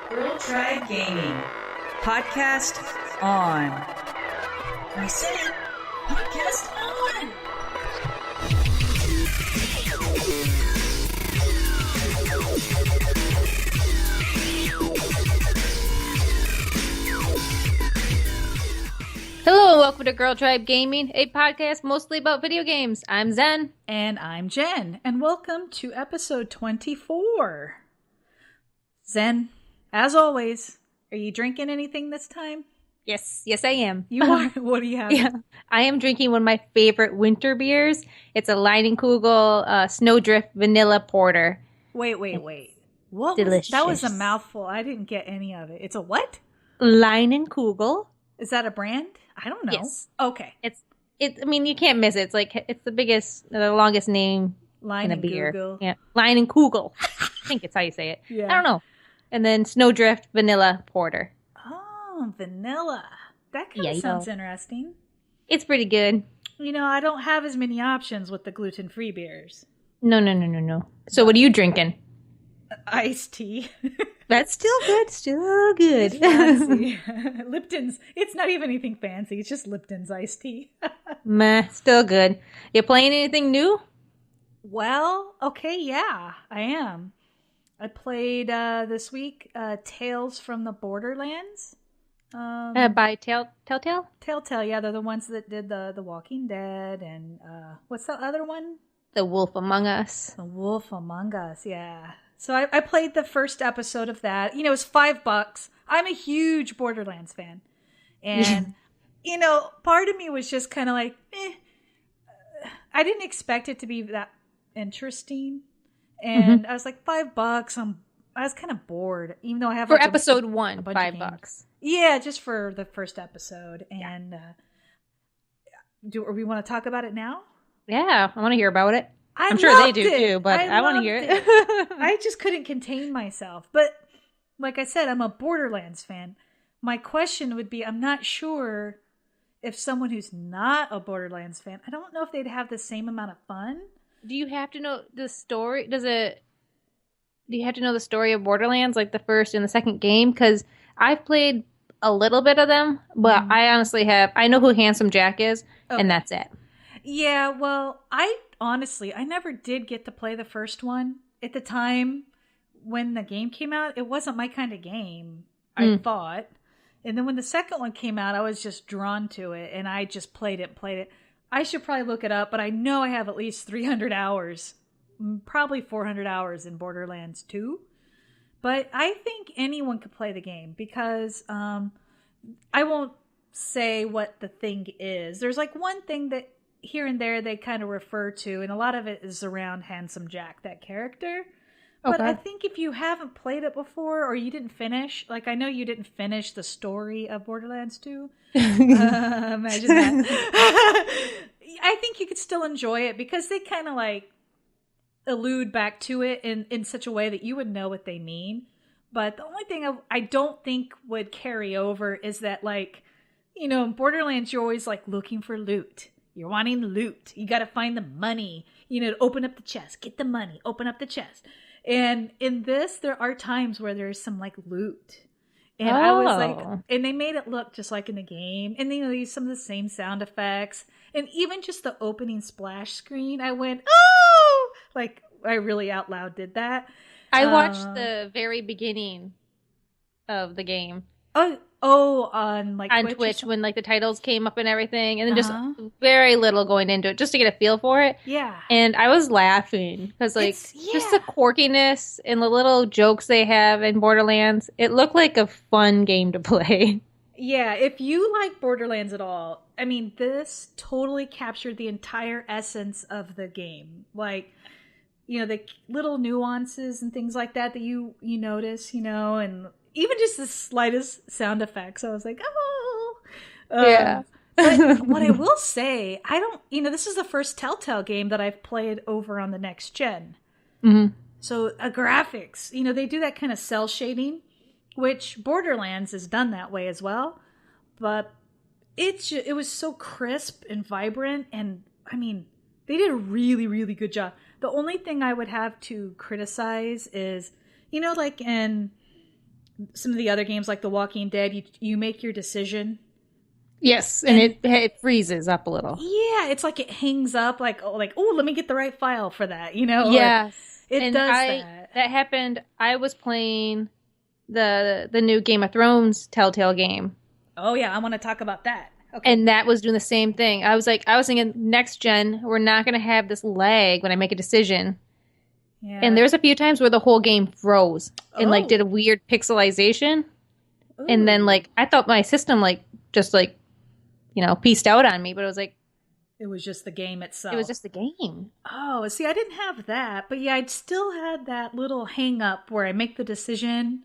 Girl Tribe Gaming. Podcast on. I said it. Podcast on. Hello and welcome to Girl Tribe Gaming, a podcast mostly about video games. I'm Zen. And I'm Jen. And welcome to episode 24. Zen, as always, are you drinking anything this time? Yes, I am. You are? What do you have? Yeah, I am drinking one of my favorite winter beers. It's a Leinenkugel Snowdrift Vanilla Porter. Wait. What? Delicious. That was a mouthful. I didn't get any of it. It's a what? Leinenkugel. Is that a brand? I don't know. Yes. Okay. I mean, you can't miss it. It's the longest name in a beer. Leinenkugel. Yeah, Leinenkugel. I think it's how you say it. Yeah. I don't know. And then Snowdrift Vanilla Porter. Oh, vanilla. That kind of sounds interesting. It's pretty good. You know, I don't have as many options with the gluten-free beers. No. So what are you drinking? Iced tea. That's still good. It's fancy. Lipton's. It's not even anything fancy. It's just Lipton's iced tea. Meh, still good. You playing anything new? Well, okay, yeah, I am. I played this week Tales from the Borderlands. By TellTale? TellTale, yeah, they're the ones that did the Walking Dead and what's the other one? The Wolf Among Us. The Wolf Among Us, yeah. So I played the first episode of that. You know, it was $5. I'm a huge Borderlands fan. And, you know, part of me was just kind of like, I didn't expect it to be that interesting. And I was like, $5. I was kind of bored, even though I have for episode one, $5. Yeah, just for the first episode. And do we want to talk about it now? Yeah, I want to hear about it. I'm sure they do too, but I want to hear it. I just couldn't contain myself. But like I said, I'm a Borderlands fan. My question would be, I'm not sure if someone who's not a Borderlands fan, I don't know if they'd have the same amount of fun. Do you have to know the story? Do you have to know the story of Borderlands, like the first and the second game? Because I've played a little bit of them, but I honestly I know who Handsome Jack is, and that's it. Yeah, well, I never did get to play the first one. At the time when the game came out, it wasn't my kind of game, I thought. And then when the second one came out, I was just drawn to it, and I just played it. I should probably look it up, but I know I have at least 300 hours, probably 400 hours in Borderlands 2. But I think anyone could play the game because I won't say what the thing is. There's like one thing that here and there they kind of refer to, and a lot of it is around Handsome Jack, that character. Okay. But I think if you haven't played it before or you didn't finish, like I know you didn't finish the story of Borderlands 2. Imagine that. I think you could still enjoy it because they kind of like allude back to it in such a way that you would know what they mean. But the only thing I don't think would carry over is that, like, you know, in Borderlands, you're always like looking for loot. You're wanting loot. You got to find the money, you know, to open up the chest, get the money, open up the chest. And in this, there are times where there's some like loot. And I was like, and they made it look just like in the game. And you know, they use some of the same sound effects. And even just the opening splash screen, I went, oh! Like, I really out loud did that. I watched the very beginning of the game. On like on Twitch when like the titles came up and everything, and then just very little going into it just to get a feel for it. Yeah, and I was laughing because like just the quirkiness and the little jokes they have in Borderlands. It looked like a fun game to play. Yeah, if you like Borderlands at all, I mean, this totally captured the entire essence of the game. Like, you know, the little nuances and things like that you notice, you know, and even just the slightest sound effects. I was like, oh. Yeah. But what I will say, this is the first TellTale game that I've played over on the next gen. Mm-hmm. So graphics, you know, they do that kind of cell shading, which Borderlands has done that way as well. But it was so crisp and vibrant. And I mean, they did a really, really good job. The only thing I would have to criticize is, you know, like in some of the other games like The Walking Dead, you make your decision. Yes, and it freezes up a little. Yeah, it's like it hangs up like oh, let me get the right file for that, you know? Yes. It does that. That happened. I was playing the new Game of Thrones TellTale game. Oh yeah, I want to talk about that. Okay. And that was doing the same thing. I was thinking next gen, we're not going to have this lag when I make a decision. Yeah. And there's a few times where the whole game froze and like did a weird pixelization. Ooh. And then like I thought my system just pieced out on me, but it was like it was just the game itself. It was just the game. Oh, see, I didn't have that, but yeah, I'd still had that little hang up where I make the decision.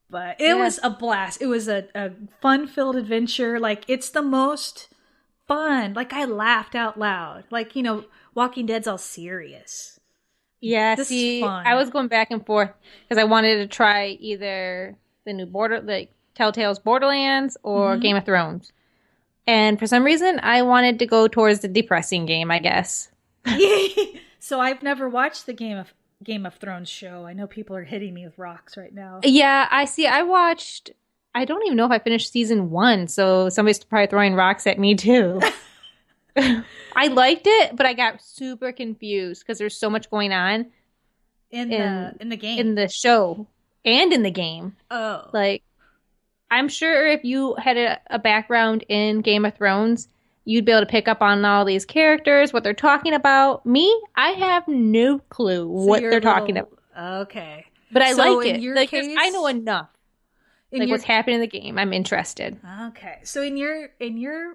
But it was a blast. It was a fun-filled adventure. Like it's the most fun. Like I laughed out loud. Like, Walking Dead's all serious. Yeah, this is fun. I was going back and forth because I wanted to try either the new Telltale's Borderlands or Game of Thrones. And for some reason, I wanted to go towards the depressing game, I guess. So I've never watched the Game of Thrones show. I know people are hitting me with rocks right now. Yeah, I don't even know if I finished season 1, so somebody's probably throwing rocks at me too. I liked it, but I got super confused because there's so much going on in the game, in the show, and in the game. Oh, like I'm sure if you had a background in Game of Thrones, you'd be able to pick up on all these characters, what they're talking about. Me, I have no clue what they're talking about. Okay, but I like it. Like, case, I know enough. What's happening in the game, I'm interested. Okay, so in your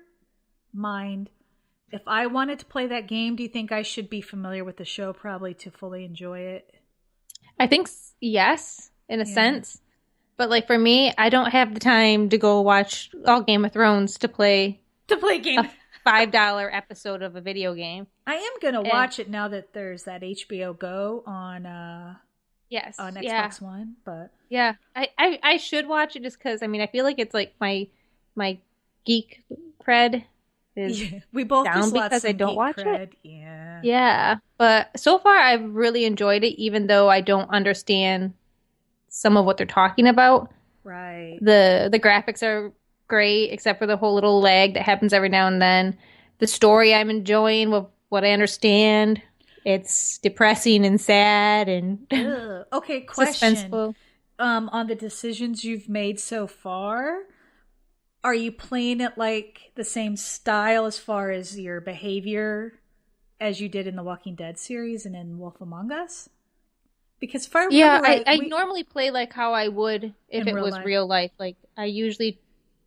mind, if I wanted to play that game, do you think I should be familiar with the show probably to fully enjoy it? I think yes, in a sense. But like for me, I don't have the time to go watch all Game of Thrones to play game. A $5 episode of a video game. I am going to watch it now that there's that HBO Go on on Xbox One, but yeah, I should watch it just cuz I feel like it's like my geek cred is we both down because I don't watch cred. it. Yeah. Yeah, but so far I've really enjoyed it even though I don't understand some of what they're talking about. Right. The graphics are great except for the whole little lag that happens every now and then. The story I'm enjoying with what I understand. It's depressing and sad and okay, question. Suspenseful. On the decisions you've made so far, are you playing it like the same style as far as your behavior as you did in the Walking Dead series and in Wolf Among Us? Because if I remember I normally play like how I would if it was real life. Like I usually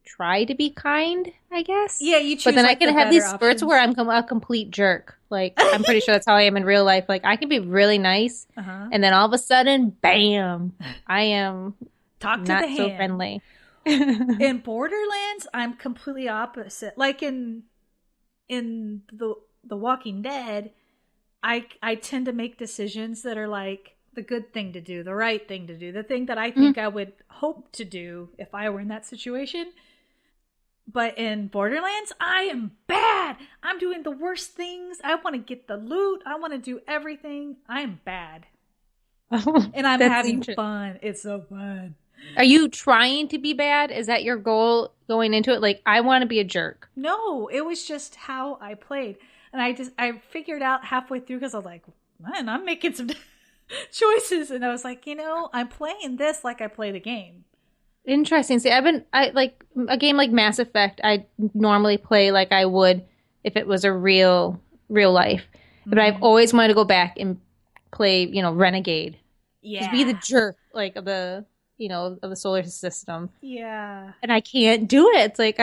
try to be kind, I guess. Yeah, you choose. But then like I can have these spurts where I'm a complete jerk. Like I'm pretty sure that's how I am in real life. Like I can be really nice, and then all of a sudden, bam, I am not so friendly. In Borderlands, I'm completely opposite. Like in the Walking Dead, I tend to make decisions that are like the good thing to do, the right thing to do, the thing that I think I would hope to do if I were in that situation. But in Borderlands, I am bad. I'm doing the worst things. I want to get the loot. I want to do everything. I am bad. And I'm having fun. It's so fun. Are you trying to be bad? Is that your goal going into it? Like, I want to be a jerk. No, it was just how I played. And I figured out halfway through because I was like, man, I'm making some choices. And I was like, I'm playing this like I play the game. Interesting. See, I like a game like Mass Effect. I normally play like I would if it was a real life. But I've always wanted to go back and play, Renegade. Yeah. Just be the jerk, like of the solar system. Yeah. And I can't do it. It's like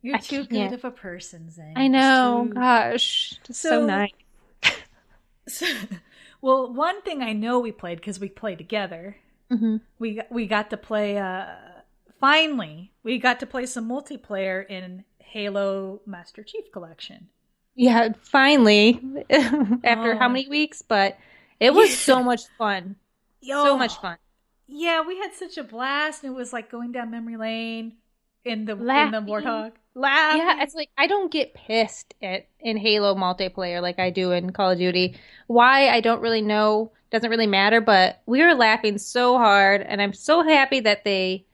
You're too good of a person, Zane. I know. Gosh. Just so nice. Well, one thing I know we played because we played together. Mm-hmm. We got to play. Finally, we got to play some multiplayer in Halo Master Chief Collection. Yeah, finally. After how many weeks? But it was so much fun. So much fun. Yeah, we had such a blast, and it was like going down memory lane in the Warthog. Laughing. Yeah, it's like I don't get pissed in Halo multiplayer like I do in Call of Duty. Why, I don't really know. doesn't really matter, but we were laughing so hard, and I'm so happy that they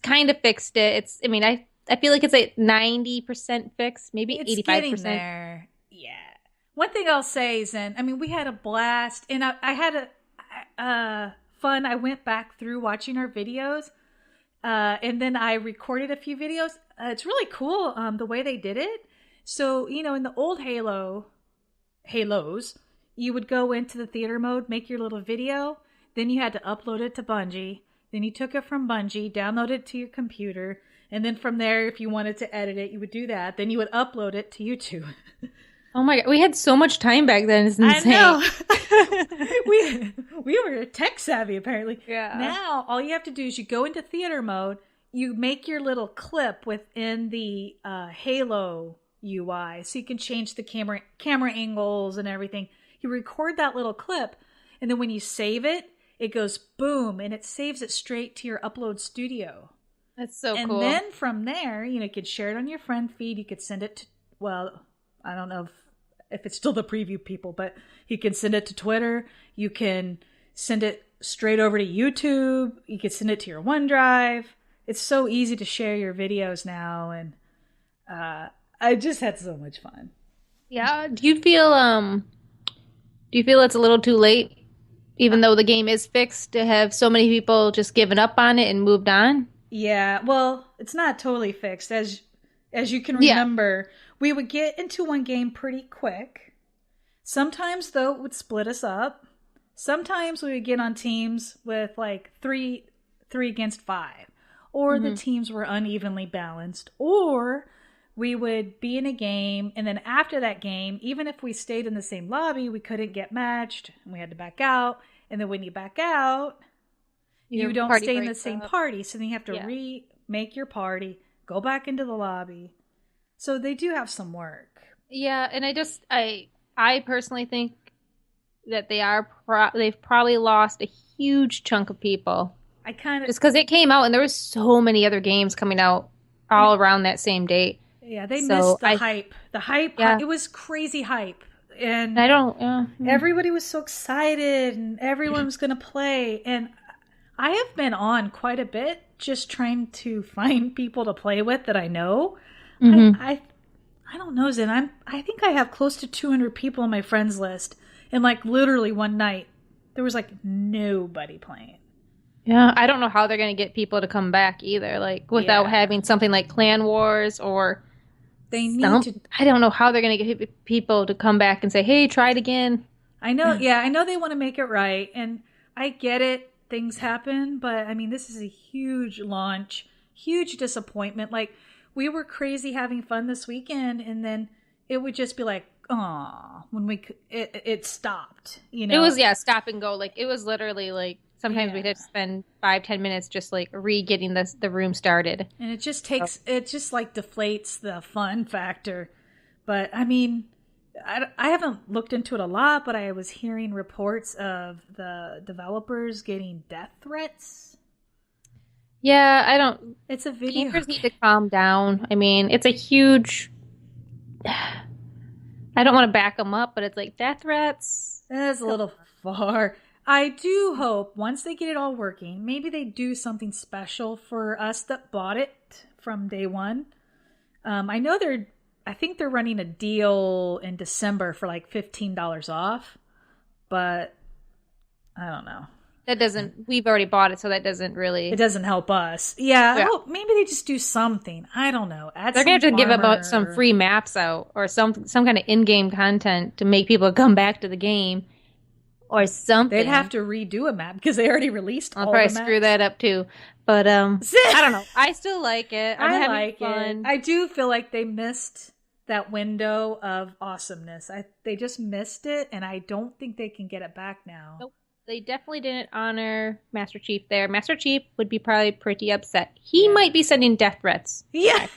kind of fixed it. I feel like it's like 90% fixed, maybe It's 85%. getting there. Yeah. One thing I'll say is, we had a blast, and I had fun. I went back through watching our videos, and then I recorded a few videos. It's really cool the way they did it. So, in the old Halos, you would go into the theater mode, make your little video, then you had to upload it to Bungie, then you took it from Bungie, download it to your computer, and then from there, if you wanted to edit it, you would do that. Then you would upload it to YouTube. Oh my God, we had so much time back then. It's insane. I know. we were tech savvy, apparently. Yeah. Now, all you have to do is you go into theater mode, you make your little clip within the Halo UI, so you can change the camera angles and everything. You record that little clip, and then when you save it, it goes boom, and it saves it straight to your upload studio. That's so and cool. And then from there, you could share it on your friend feed. You could send it to, well, I don't know if it's still the preview people, but you can send it to Twitter. You can send it straight over to YouTube. You can send it to your OneDrive. It's so easy to share your videos now, and I just had so much fun. Yeah. Do you feel it's a little too late, even though the game is fixed, to have so many people just given up on it and moved on? Yeah, well, it's not totally fixed. As you can remember, we would get into one game pretty quick. Sometimes, though, it would split us up. Sometimes we would get on teams with like three against 5. Or the teams were unevenly balanced. Or we would be in a game, and then after that game, even if we stayed in the same lobby, we couldn't get matched, and we had to back out. And then when you back out, you don't stay in the same party, so then you have to remake your party, go back into the lobby. So they do have some work. Yeah, and I personally think that they've probably lost a huge chunk of people. Just because it came out, and there was so many other games coming out all around that same date. Yeah, they missed the hype. The hype, it was crazy hype. And everybody was so excited, and everyone was going to play. And I have been on quite a bit just trying to find people to play with that I know. I don't know, Zen. I think I have close to 200 people on my friends list. And like literally one night, there was like nobody playing. Yeah, I don't know how they're going to get people to come back either, like without having something like Clan Wars or they need to. I don't know how they're going to get people to come back and say, "Hey, try it again." I know. Yeah, I know they want to make it right, and I get it. Things happen, but I mean, this is a huge launch, huge disappointment. Like we were crazy having fun this weekend, and then it would just be like, "Aw," when it stopped. It was stop and go. Like it was literally like. Sometimes we'd have to spend 5-10 minutes just like getting the room started. And it just like deflates the fun factor. But I mean, I haven't looked into it a lot, but I was hearing reports of the developers getting death threats. Yeah, it's a video. Gamers need to calm down. I mean, it's a huge, I don't want to back them up, but it's like death threats. That's a little far. I do hope once they get it all working, maybe they do something special for us that bought it from day one. I think they're running a deal in December for like $15 off, but I don't know. We've already bought it, so that doesn't really. It doesn't help us. Yeah. I hope maybe they just do something. I don't know. They're going to have to give about some free maps out or some kind of in-game content to make people come back to the game. Or something. They'd have to redo a map because they already released all the maps. I'll probably screw that up too. But I don't know. I still like it. I'm having fun. I do feel like they missed that window of awesomeness. They just missed it, and I don't think they can get it back now. Nope. They definitely didn't honor Master Chief there. Master Chief would be probably pretty upset. He might be sending death threats. Yeah.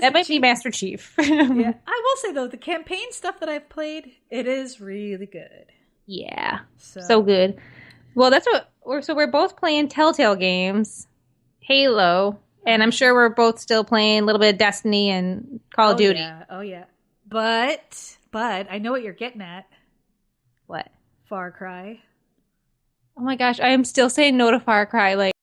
That might be Master Chief. Yeah. I will say, though, the campaign stuff that I've played, it is really good. Yeah, so good. Well, we're both playing TellTale Games, Halo, and I'm sure we're both still playing a little bit of Destiny and Call of Duty. Oh yeah. But I know what you're getting at. What? Far Cry. Oh my gosh, I am still saying no to Far Cry. Like,